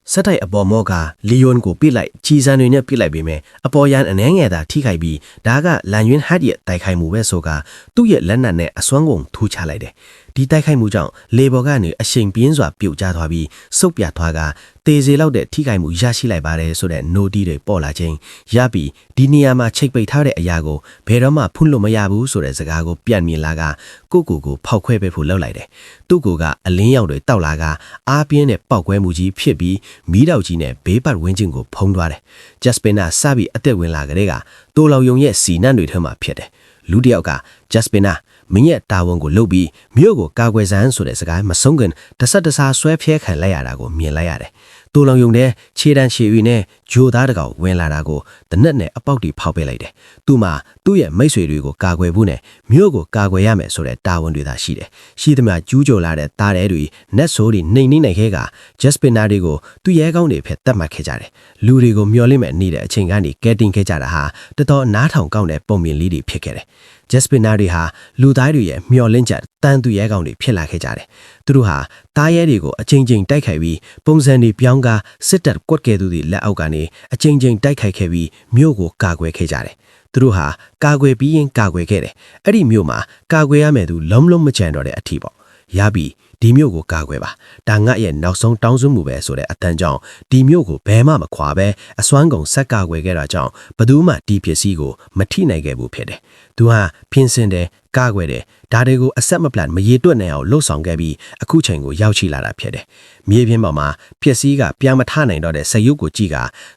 ဆက်တိုက်အပေါ်မော့ကလီယွန်ကိုပြစ်လိုက်ကြီးစံတွေနဲ့ပြစ်လိုက်ပြီးမြဲအပေါ်ရန်အနှဲငယ်သာထိခိုက်ပြီးဒါကလန်ယွန်းဟတ်ရဲ့တိုက်ခိုက်မှုပဲဆိုကသူ့ရဲ့လက်နက်နဲ့အစွမ်းကုန်ထူချလိုက်တယ်ဒီတိုက်ခိုက်မှုကြောင့်လေဘော်ကနေအရှိန်ပြင်းစွာပြုတ်ကျသွားပြီးစုပ်ပြသွားကတေစီလောက်တဲ့ထိခိုက်မှုရရှိလိုက်ပါတယ်ဆိုတဲ့ နိုတီတွေပေါ်လာခြင်းရပြီးဒီနေရာမှာချိတ်ပိတ်ထားတဲ့အရာကိုဘယ်တော့မှဖွင့်လို့မရဘူးဆိုတဲ့စကားကိုပြန်မြင်လာကကိုဖောက်ခွဲပေးဖို့လှုပ်လိုက်တယ်သူ့ကိုကအလင်းရောက်တွေတောက်လာကအားပြင်းတဲ့ပောက်ကွဲမှုကြီးဖြစ်ပြီးမီးတောက်ကြီးနဲ့ဘေးပတ်ဝန်းကျင်ကိုဖုံးသွားတယ်ဂျက်စပင်နာစပြီးအသက်ဝင်လာကြတဲ့ကတိုလောင်ယုံရဲ့စီနန့်တွေထဲမှာဖြစ်တယ်လူတစ်ယောက်ကဂျက်စပင်နာမင်းရဲ့တာဝန်ကိုလုပ်ပြီးမြို့ကိုကာကွယ်စမ်းဆိုတဲ့စကားမဆုံးခင်တဆက်တစားဆွဲဖျဲခံလိုက်ရတာကိုမြင်လိုက်ရတယ်။တိုးလောင်ယုံတဲ့ခြေတန်းခြေရီနဲ့ဂျိုသားတကောင်ဝင်လာတာကိုတနက်နဲ့အပေါက်တီဖောက်ပေးလိုက်တယ်။သူ့မှာသူ့ရဲ့မိတ်ဆွေတွေကိုကာကွယ်ဖို့နဲ့မြို့ကိုကာကွယ်ရမယ်ဆိုတဲ့တာဝန်တွေသာရှိတယ်။ရှိသမျှကျူးကျော်လာတဲ့တားတဲတွေနက်ဆိုးတွေနှိမ်နှိမ့်နိုင်ခဲ့ကဂျက်စပင်နာတွေကိုသူ့ရဲကောင်းတွေဖက်တက်မှတ်ခဲ့ကြတယ်။လူတွေကိုမျောလိမ့်မယ်နေတဲ့အချိန်ကနေကဲတင်ခဲ့ကြတာဟာတော်တော်နားထောင်ကောင်းတဲ့ပုံမြင်လေးတွေဖြစ်ခဲ့တယ်။ ဂျက်စပင်နာတွေဟာလူသားတွေရဲ့မျောလင့်ချက်တန်သူရဲကောင်တွေဖြစ်လာခဲ့ကြတယ်။သူတို့ဟာတားရဲတွေကိုအချိန်ချင်းတိုက်ခိုက်ပြီးပုံစံတွေပြောင်းကစစ်တပ်ကွက်ကဲသူတွေလက်အောက်ကနေအချိန်ချင်းတိုက်ခိုက်ခဲ့ပြီးမြို့ကိုကာကွယ်ခဲ့ကြတယ်။သူတို့ဟာကာကွယ်ပြီးရင်ကာကွယ်ခဲ့တယ်။အဲ့ဒီမြို့မှာကာကွယ်ရမယ်သူလုံးမကြံတော့တဲ့အထီပေါ့။ရပြီးဒီမြို့ကိုကာကွယ်ပါဒါငါရဲ့နောက်ဆုံးတောင်းဆိုမှုပဲဆိုတဲ့အတန်းကြောင့်ဒီမြို့ကိုဘဲမှမခွာပဲအစွမ်းကုန်ဆက်ကာကွယ်ခဲ့တာကြောင့်ဘသူမှဒီပစ္စည်းကိုမထိနိုင်ခဲ့ဘူးဖြစ်တယ်သူဟာဖင်းစင်တယ်ကာကွယ်တယ်ဒါတွေကိုအဆက်မပလန်မရေတွက်နိုင်အောင်လှုပ်ဆောင်ခဲ့ပြီးအခုချိန်ကိုရောက်ရှိလာတာဖြစ်တယ်မြေပြင်ပေါ်မှာပစ္စည်းကပြန်မထနိုင်တော့တဲ့စရုပ်ကိုကြည့်က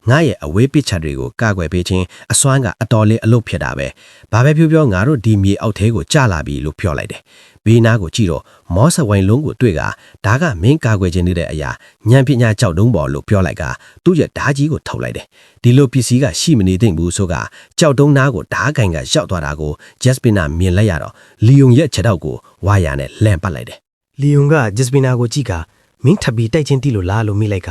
ငါရဲ့အဝေးပစ်ချက်တွေကိုကာကွယ်ပေးခြင်းအစွမ်းကအတော်လေးအလုပ်ဖြစ်တာပဲဘာပဲပြောငါတို့ဒီမြေအောက်ထဲကိုကျလာပြီလို့ပြောလိုက်တယ်ဘေးနားကိုကြည့်တော့မောဆဝိုင်လုံးကိုတွေ့ကဒါကမင်းကာကွယ်ခြင်းနေတဲ့အရာညံပညာကြောက်တုံးပေါ်လို့ပြောလိုက်ကသူ့ရဲ့ဓာကြီးကိုထုတ်လိုက်တယ်ဒီလိုပစ္စည်းကရှိမနေသင့်ဘူးဆိုကကြောက်တုံးနားကိုဓာကင်ကရောက်သွားတာကိုဂျက်စပင်နာမြင်လိုက်ရတော့လီယုံရဲ့ခြေထောက်ကိုဝါယာနဲ့လှန်ပတ်လိုက်တယ်လီယုံကဂျက်စပင်နာကိုကြည့်ကမင်းထပ်ပြီးတိုက်ချင်းတီးလို့လားလို့မိလိုက်က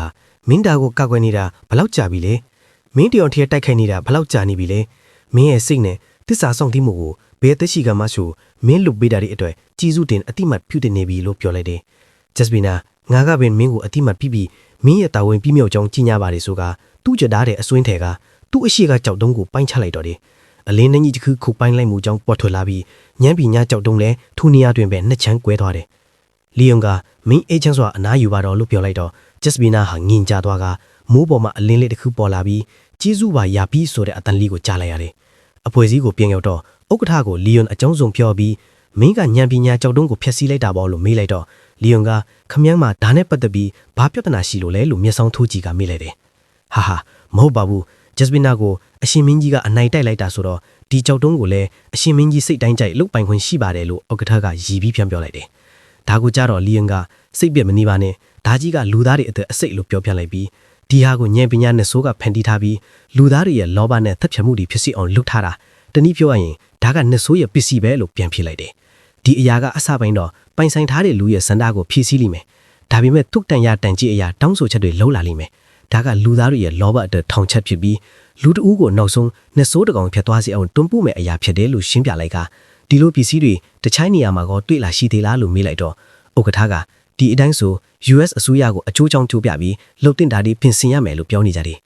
မင်းဒါကိုကာကွယ်နေတာဘလောက်ကြာပြီလဲမင်းတယောက်တည်းတိုက်ခိုက်နေတာဘလောက်ကြာနေပြီလဲမင်းရဲ့စိတ်နဲ့သစ္စာဆောင်တိမှုကိုဘယ်သက်ရှိကမှဆိုမင်းလွတ်ပေးတာတွေအတွက်ကြီးစုတင်အတိမတ်ပြုတင်နေပြီလို့ပြောလိုက်တယ်ဂျက်စပင်နာငါကပင်မင်းကိုအတိမတ်ပြီးမင်းရဲ့တာဝန်ပြီးမြောက်ကြောင်းကြီးညာပါတယ်ဆိုကသူ့ကြတာတဲ့အစွင်းထဲကသူ့အရှိကကြောက်တုံးကိုပိုင်းချလိုက်တော့တယ်အလင်းနှင်းကြီးတစ်ခုခုပိုင်းလိုက်မှုကြောင့်ပေါ်ထွက်လာပြီးညံပညာကြောက်တုံးလဲထူနေရတွင်ပဲနှစ်ချမ်းကွဲသွားတယ်လီယုံကမင်းအေးချမ်းစွာအနားယူပါတော့လို့ပြောလိုက်တော့ဂျက်စပင်နာဟာငင်ကြသွားကမိုးပေါ်မှာအလင်းလေးတစ်ခုပေါ်လာပြီးကြီးစုပါရပြီးဆိုတဲ့အတန်လေးကိုကြားလိုက်ရတယ်အဖွဲစည်းကိုပြင်ရောက်တော့ဥက္ကဋ္ဌကိုလီယွန်အကြောင်းစုံပြောပြီးမင်းကညံပညာကြောက်တုံးကိုဖျက်ဆီးလိုက်တာပေါ့လို့မေးလိုက်တော့လီယွန်ကခမန်းမှာဒါနဲ့ပတ်သက်ပြီးဘာပြဿနာရှိလို့လဲလို့မျက်စောင်းထိုးကြည့်ကမေးလိုက်တယ်ဟာမဟုတ်ပါဘူးဂျက်စပင်နာကိုအရှင်မင်းကြီးကအနိုင်တိုက်လိုက်တာဆိုတော့ဒီကြောက်တုံးကိုလည်းအရှင်မင်းကြီးစိတ်တိုင်းကြိုက်လုတ်ပိုင်ခွင့်ရှိပါတယ်လို့ဥက္ကဋ္ဌကရည်ပြီးပြန်ပြောလိုက်တယ်ဒါကိုကြတော့လီယွန်ကစိတ်ပြက်မနေပါနဲ့ဒါကြီးကလူသားတွေအသက်အစိတ်လို့ပြောပြလိုက်ပြီးဒီဟာကိုညံပညာနဲ့ဆိုးကဖန်တီးထားပြီးလူသားတွေရဲ့လောဘနဲ့သက်ဖြတ်မှုတွေဖြစ်စီအောင်လုပ်ထားတာတနည်းပြောရရင်ဒါကနှစ်ဆိုးရဲ့ပစ္စည်းပဲလို့ပြန်ဖြေလိုက်တယ်ဒီအရာကအစပိုင်းတော့ပိုင်ဆိုင်ထားတဲ့လူရဲ့စန္ဒကိုဖြည့်ဆည်းလိမ့်မယ်ဒါပေမဲ့ទុတ်တန်ရတန်ကြီးအရာတောင်းဆိုချက်တွေလုံးလာလိမ့်မယ်ဒါကလူသားတွေရဲ့လောဘအတွက်ထောင်ချက်ဖြစ်ပြီးလူတဦးကိုနောက်ဆုံးနှစ်ဆိုးတကောင်ဖြတ်သွားစေအောင်တွန်းပို့မဲ့အရာဖြစ်တယ်လို့ရှင်းပြလိုက်ကဒီလိုပစ္စည်းတွေတခြားနေရာမှာကောတွေ့လာရှိသေးလားလို့မေးလိုက်တော့ဥက္ကဋ္ဌကဒီအတိုင်းဆို US အစိုးရကိုအချိုးချောင်းကြိုးပြပြီးလှုပ်တင်တာတွေပြင်ဆင်ရမယ်လို့ပြောနေကြတယ်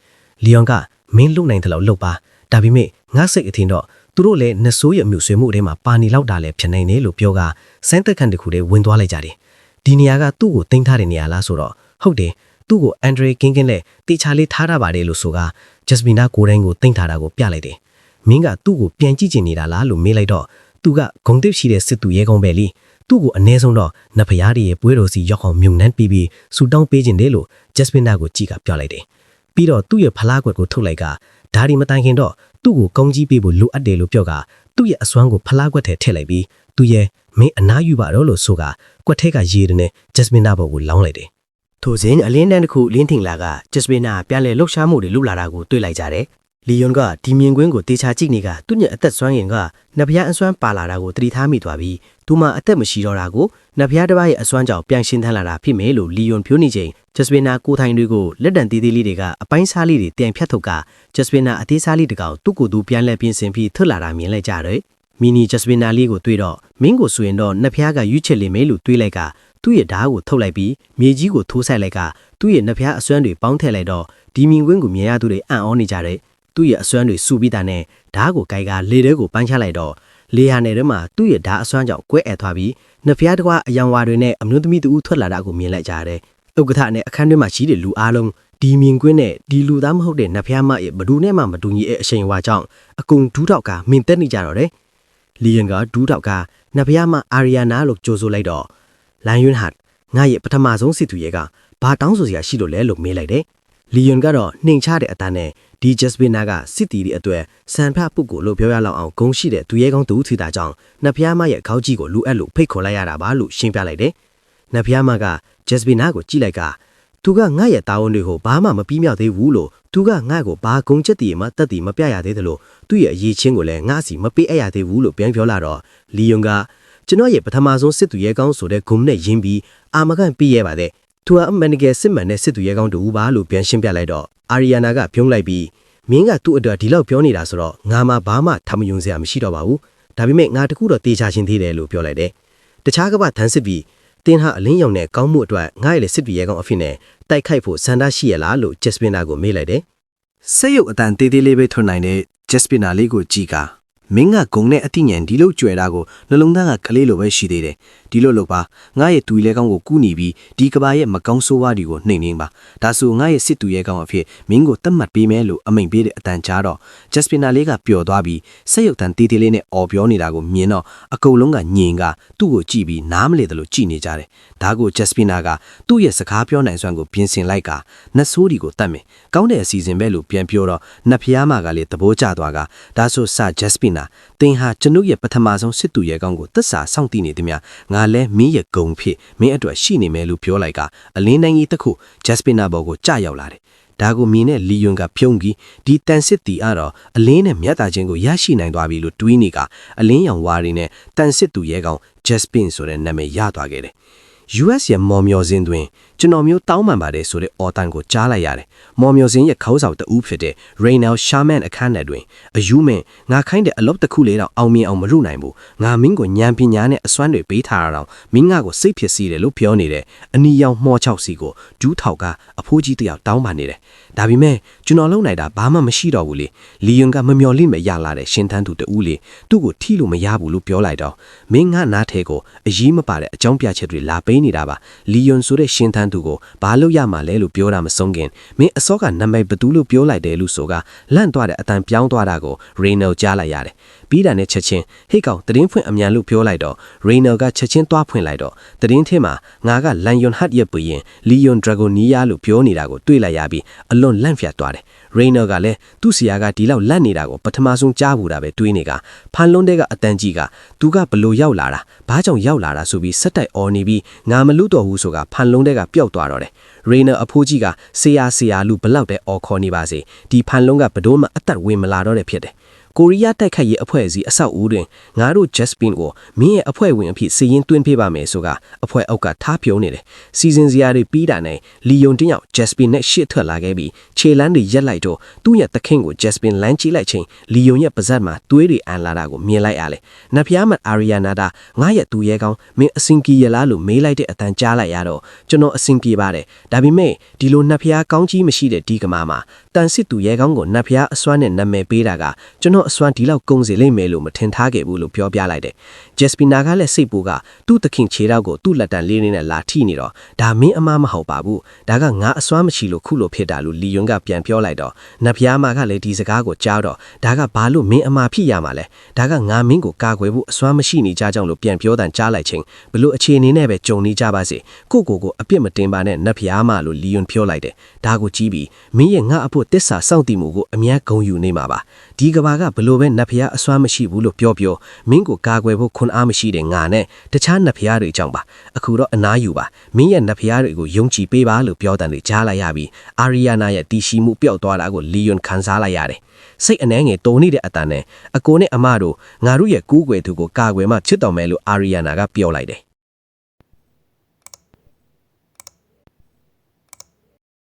လီယွန်ကမင်းလုံနိုင်တယ်လို့လှုပ်ပါဒါပေမဲ့ငါစိတ်အထင်တော့သူတို့လည်းနှစ်ဆိုးရမြူဆွေမှုတွေမှာပါနေလောက်တာလည်းဖြစ်နိုင်တယ်လို့ပြောကစမ်းသက်ခန့်တစ်ခုတည်းဝင်သွားလိုက်ကြတယ်ဒီနေရာကသူ့ကိုတင်ထားတဲ့နေရာလားဆိုတော့ဟုတ်တယ်သူ့ကိုအန်ဒရီကင်းနဲ့တေချာလေးထားရပါတယ်လို့ဆိုကဂျက်စပင်နာကိုတိုင်းကိုတင်ထားတာကိုပြလိုက်တယ်မင်းကသူ့ကိုပြန်ကြည့်ချင်နေတာလားလို့မေးလိုက်တော့သူကဂုံတစ်ရှိတဲ့စစ်သူရဲကောင်းပဲလीသူ့ကိုအ ਨੇ ဆုံးတော့နဖျားရဲ့ပွဲတော်စီရောက်အောင်မြုံနှန်းပြီးဆူတောင်းပေးခြင်းတယ်လို့ဂျက်စပင်နာကိုကြည့်ကပြောလိုက်တယ်ပြီးတော့သူ့ရဲ့ဖလားကွက်ကိုထုတ်လိုက်ကဒါဒီမတိုင်ခင်တော့သူ့ကိုကောင်းကြီးပေးဖို့လိုအပ်တယ်လို့ပြောကသူ့ရဲ့အစွမ်းကိုဖလားကွက်ထဲထည့်လိုက်ပြီးသူရဲ့မင်းအနားယူပါတော့လို့ဆိုကကွက်ထဲကရေတွေနဲ့ဂျက်စပင်နာဘော်ကိုလောင်းလိုက်တယ်ထို့စဉ်အလင်းတန်းတစ်ခုလင်းထင်လာကဂျက်စပင်နာပြန်လဲလှုပ်ရှားမှုတွေလုပ်လာတာကိုတွေ့လိုက်ကြတယ် လီယွန်ကဒီမြင်ကွင်းကိုတေချာကြည့်နေကသူ့ညအသက်ဆွမ်းရင်ကနဖျားအစွမ်းပါလာတာကိုသတိထားမိသွားပြီးသူမှအသက်မရှိတော့တာကိုနဖျားတစ်ပါးရဲ့အစွမ်းကြောင့်ပြန်ရှင်းထမ်းလာတာဖြစ်မယ်လို့လီယွန်ပြောနေချိန်ဂျက်စပင်နာကိုထိုင်တွေကိုလက်တံသေးသေးလေးတွေကအပိုင်းစားလေးတွေတင်ဖြတ်ထုတ်ကဂျက်စပင်နာအသေးစားလေးတကောင်သူ့ကိုယ်သူပြန်လဲပြင်ဆင်ပြီးထွက်လာတာမြင်လိုက်ကြတယ်မီနီဂျက်စပင်နာလေးကိုတွေ့တော့မင်းကိုဆိုရင်တော့နဖျားကရွေးချယ်လိမ့်မယ်လို့တွေးလိုက်ကသူ့ရဲ့ဓာတ်ကိုထုတ်လိုက်ပြီးမြေကြီးကိုထိုးဆိုင်လိုက်ကသူ့ရဲ့နဖျားအစွမ်းတွေပေါင်းထည့်လိုက်တော့ဒီမြင်ကွင်းကိုမြင်ရသူတွေအံ့ဩနေကြတယ်သူ့ရဲ့အစွမ်းတွေစုပြီးတာနဲ့ဓာတ်ကိုကိုက်ကလေတဲကိုပန်းချလိုက်တော့လေဟာနယ်ထဲမှာသူ့ရဲ့ဓာတ်အစွမ်းကြောင့်ကွဲအပ်သွားပြီးနဖျားတကွာအယောင်ဝါတွေနဲ့အမျိုးသမီးတူထွက်လာတာကိုမြင်လိုက်ကြရတယ်။ဥက္ကဋ္ဌနဲ့အခန်းထဲမှာရှိတဲ့လူအားလုံးဒီမြင်ကွင်းနဲ့ဒီလူသားမဟုတ်တဲ့နဖျားမရဲ့ဘဒူနဲ့မှမတူညီတဲ့အချိန်ဝါကြောင့်အကုန်ဒူးထောက်ကမင်သက်နေကြတော့တယ်။လီယန်ကဒူးထောက်ကနဖျားမအာရီယာနာလို့ကြိုဆိုလိုက်တော့လန်ယွန်းဟတ်ငါရဲ့ပထမဆုံးစစ်သူရဲ့ကဘာတောင်းဆိုစရာရှိလို့လဲလို့မေးလိုက်တယ်။လီယန်ကတော့နှိမ်ချတဲ့အတန်းနဲ့ဒီဂျက်စပင်နာကစစ်တီတွေအတွက်စံဖတ်ပုတ်ကိုလို့ပြောရလောက်အောင်ဂုံရှိတဲ့သူရဲကောင်းတူထီတာကြောင့်နဖျားမရဲ့ခေါင်းကြီးကိုလူအပ်လို့ဖိတ်ခေါ်လိုက်ရတာပါလို့ရှင်းပြလိုက်တယ်။နဖျားမကဂျက်စပင်နာကိုကြည့်လိုက်ကသူကငါ့ရဲ့တာဝန်တွေကိုဘာမှမပြီးမြောက်သေးဘူးလို့သူကငါ့ကိုဘာဂုံချက်တည်မှတက်တည်မပြရသေးတယ်လို့သူ့ရဲ့အရေးချင်းကိုလည်းငါ့စီမပေးအပ်ရသေးဘူးလို့ပြန်ပြောလာတော့လီယွန်ကကျွန်တော်ရဲ့ပထမဆုံးစစ်သူရဲကောင်းဆိုတဲ့ဂုံနဲ့ရင်းပြီးအာမကန်ပြည့်ရပါတယ်သူကအမန်တကယ်စစ်မှန်တဲ့စစ်သူရဲကောင်းတူပါလို့ပြန်ရှင်းပြလိုက်တော့အာရီယာနာကပြုံးလိုက်ပြီးမင်းကသူ့အတွက်ဒီလောက်ပြောနေတာဆိုတော့ငါမှဘာမှထမယုံစရာမရှိတော့ပါဘူးဒါပေမဲ့ငါတခုတော့တေချာချင်းသေးတယ်လို့ပြောလိုက်တယ်တခြားကပ္ပထန်းစစ်ပြီးတင်းဟာအလင်းရောင်နဲ့ကောင်းမှုအတွက်ငါ့ရဲ့စစ်သူရဲကောင်းအဖြစ်နဲ့တိုက်ခိုက်ဖို့စန္ဒရှိရလားလို့ဂျက်စပင်နာကိုမေးလိုက်တယ်စိတ်ရုပ်အတန်သေးသေးလေးပဲထွန်းနိုင်တဲ့ဂျက်စပင်နာလေးကိုကြည့်ကမင်းကဂုံနဲ့အတိညာဉ်ဒီလိုကြွယ်တာကိုနှလုံးသားကကလေးလိုပဲရှိသေးတယ်ဒီလိုလုပ်ပါငါရဲ့တူရဲကောင်းကိုကူးနီပြီးဒီကဘာရဲ့မကောင်းဆိုးဝါးတွေကိုနှိမ်နှင်းပါဒါဆိုငါရဲ့စစ်တူရဲကောင်းအဖြစ်မင်းကိုတတ်မှတ်ပေးမယ်လို့အမိန့်ပေးတဲ့အတန်ကြားတော့ဂျက်စပင်နာလေးကပျော်သွားပြီးစိတ်ရုပ်တန်တေးသေးလေးနဲ့အော်ပြောနေတာကိုမြင်တော့အကုန်လုံးကညင်ကသူ့ကိုကြည့်ပြီးနားမလဲတယ်လို့ကြည်နေကြတယ်ဒါကိုဂျက်စပင်နာကသူ့ရဲ့စကားပြောနိုင်စွမ်းကိုပြင်ဆင်လိုက်ကနှဆိုးဒီကိုတတ်မယ်ကောင်းတဲ့အစီအစဉ်ပဲလို့ပြန်ပြောတော့နှဖျားမကလည်းသဘောကျသွားကဒါဆိုစဂျက်စပင်နာတင်ဟာကျွန်ုပ်ရဲ့ပထမဆုံးစစ်သူရဲကောင်းကိုသက်စာစောင့်တည်နေသည်များငါလဲမင်းရဲ့ဂုံဖြစ်မင်းအတွက်ရှိနေမယ်လို့ပြောလိုက်ကအလင်းတိုင်းကြီးတစ်ခုဂျက်စပင်နာဘော်ကိုကြာရောက်လာတယ်ဒါကိုမြင်တဲ့လီယွန်ကဖြုံးပြီးဒီတန်စစ်တီကတော့အလင်းနဲ့မြတ်တာချင်းကိုရရှိနိုင်သွားပြီလို့တွေးနေကအလင်းရောင်ဝါရီနဲ့တန်စစ်သူရဲကောင်းဂျက်စပင်ဆိုတဲ့နာမည်ရသွားခဲ့တယ်US ရဲ့မော်မျော်စင်းတွင်ကျွန်တော်မျိုးတောင်းပန်ပါတယ်ဆိုတဲ့အော်တန်ကိုကြားလိုက်ရတယ်။မော်မျော်စင်းရဲ့ခေါင်းဆောင်တဦးဖြစ်တဲ့ Raynel Sherman အခန်းထဲတွင်အယူမင်းငါခိုင်းတဲ့အလုပ်တစ်ခုလေးတော့အောင်မြင်အောင်မလုပ်နိုင်ဘူး။ငါမင်းကိုဉာဏ်ပညာနဲ့အစွမ်းတွေပေးထားတာတော့မင်းငါကိုစိတ်ဖြစ်စီတယ်လို့ပြောနေတယ်။အနီရောင်မှော်ချောက်စီကိုဒူးထောက်ကအဖိုးကြီးတယောက်တောင်းပန်နေတယ်။ဒါပေမဲ့ကျွန်တော်လုံနိုင်တာဘာမှမရှိတော့ဘူးလေ။လီယွန်ကမမျော်လင့်မရလာတဲ့ရှင်သန်းသူတဦးလေသူ့ကိုထိလို့မရဘူးလို့ပြောလိုက်တော့မင်းငါနားထဲကိုအရေးမပါတဲ့အကြောင်းပြချက်တွေလာပေးနေတာပါလီယွန်ဆိုတဲ့ရှင်သန်းသူကိုဘာလို့ရမှာလဲလို့ပြောတာမဆုံးခင်မင်းအစောကနာမည်ဘသူလို့ပြောလိုက်တယ်လို့ဆိုကလန့်သွားတဲ့အတန်ပြောင်းသွားတာကိုရေနယ်ကြားလိုက်ရတယ်ပြီးတာနဲ့ချက်ချင်းဟိတ်ကောင်တရင်ဖွင့်အမြန်လို့ပြောလိုက်တော့ရေနယ်ကချက်ချင်းသွားဖွင့်လိုက်တော့တရင်ထဲမှာငါကလန်ယွန်ဟတ်ရဲ့ပွေရင်လီယွန်ဒရာဂိုနီယာလို့ပြောနေတာကိုတွေ့လိုက်ရပြီးအလွန်လန့်ဖျက်သွားတယ်ရေနယ်ကလည်းသူ့ဆရာကဒီလောက်လန့်နေတာကိုပထမဆုံးကြားဘူးတာပဲတွေးနေကဖန်လုံးတဲ့ကအတန်ကြီးကသူကဘလို့ရောက်လာတာဘာကြောင့်ရောက်လာတာဆိုပြီးစက်တိုက်အော်နေပြီးငါမလို့တော့ဘူးဆိုကဖန်လုံးတဲ့ကပျောက်သွားတော့တယ်ရေနယ်အဖိုးကြီးကဆေးရလူဘလောက်တဲ့အော်ခေါ်နေပါစေဒီဖန်လုံးကဘဒိုးမှအသက်ဝင်မလာတော့တဲ့ဖြစ်တယ်ကိုရီးယားတိုက်ခိုက်ရေးအဖွဲ့အစည်းအဆောက်အဦတွင်ငါတို့ဂျက်စပင်ကိုမင်းရဲ့အဖွဲ့ဝင်အဖြစ်စီရင်သွင်းပေးပါမယ်ဆိုကအဖွဲ့အောက်ကထားပြုံးနေတယ်စီစဉ်စရာတွေပြီးတာနဲ့လီယွန်တင်းရောက်ဂျက်စပင်နဲ့ရှစ်ထွက်လာခဲ့ပြီးခြေလန်းတွေရက်လိုက်တော့သူ့ရဲ့သခင်ကိုဂျက်စပင်လမ်းကြည့်လိုက်ချင်းလီယွန်ရဲ့ပါဇက်မှာသွေးတွေအန်လာတာကိုမြင်လိုက်ရလေနဖျားမတ်အာရီယာနာတာငါရဲ့သူရဲကောင်းမင်းအစင်ကြီးရလားလို့မေးလိုက်တဲ့အတန်ကြားလိုက်ရတော့ကျွန်တော်အစင်ပြေပါတယ်ဒါပေမဲ့ဒီလိုနဖျားကောင်းကြီးမရှိတဲ့ဒီကမာမှာတန်စစ်သူရဲကောင်းကိုနဖျားအစွမ်းနဲ့နာမည်ပေးတာကကျွန်တော်အစွမ်းဒီလောက်ကုန်စီလိမ့်မယ်လို့မထင်ထားခဲ့ဘူးလို့ပြောပြလိုက်တယ်။ဂျက်စပီနာကလည်းစိတ်ပူကသူ့သခင်ခြေထောက်ကိုသူ့လက်တံလေးနဲ့လာထိနေတော့ဒါမင်းအမားမဟုတ်ပါဘူး။ဒါကငါအစွမ်းမရှိလို့ခုလိုဖြစ်တာလို့လီယွန်ကပြန်ပြောလိုက်တော့နဖျားမကလည်းဒီစကားကိုကြားတော့ဒါကဘာလို့မင်းအမားဖြစ်ရမှာလဲ။ဒါကငါမင်းကိုကာကွယ်ဖို့အစွမ်းမရှိနေကြကြောင်းလို့ပြန်ပြောတန်ကြားလိုက်ချင်းဘလို့အခြေအနေနဲ့ပဲကြုံနေကြပါစေ။ကိုအပြစ်မတင်ပါနဲ့နဖျားမလို့လီယွန်ပြောလိုက်တယ်။ဒါကိုကြည့်ပြီးမင်းရဲ့ငါအဖို့တစ္ဆာစောင့်တည်မှုကိုအများဂုဏ်ယူနေမှာပါ။ဒီကဘာက ဘလို့ပဲနတ်ဖျားအစွမ်းမရှိဘူးလို့ပြောမင်းကိုကာကွယ်ဖို့ခွန်အားမရှိတဲ့ငါနဲ့တခြားနတ်ဖျားတွေကြောင့်ပါအခုတော့အနားယူပါမင်းရဲ့နတ်ဖျားတွေကိုယုံကြည်ပေးပါလို့ပြောတဲ့လေကြားလိုက်ရပြီးအာရီယာနာရဲ့တီရှိမှုပျောက်သွားတာကိုလီယွန်ခံစားလိုက်ရတယ်စိတ်အနှဲငယ်တုန်နေတဲ့အတန်နဲ့အကိုနဲ့အမတို့ငါတို့ရဲ့ကူးကွယ်သူကိုကာကွယ်မှချစ်တော်မယ်လို့အာရီယာနာကပြောလိုက်တယ်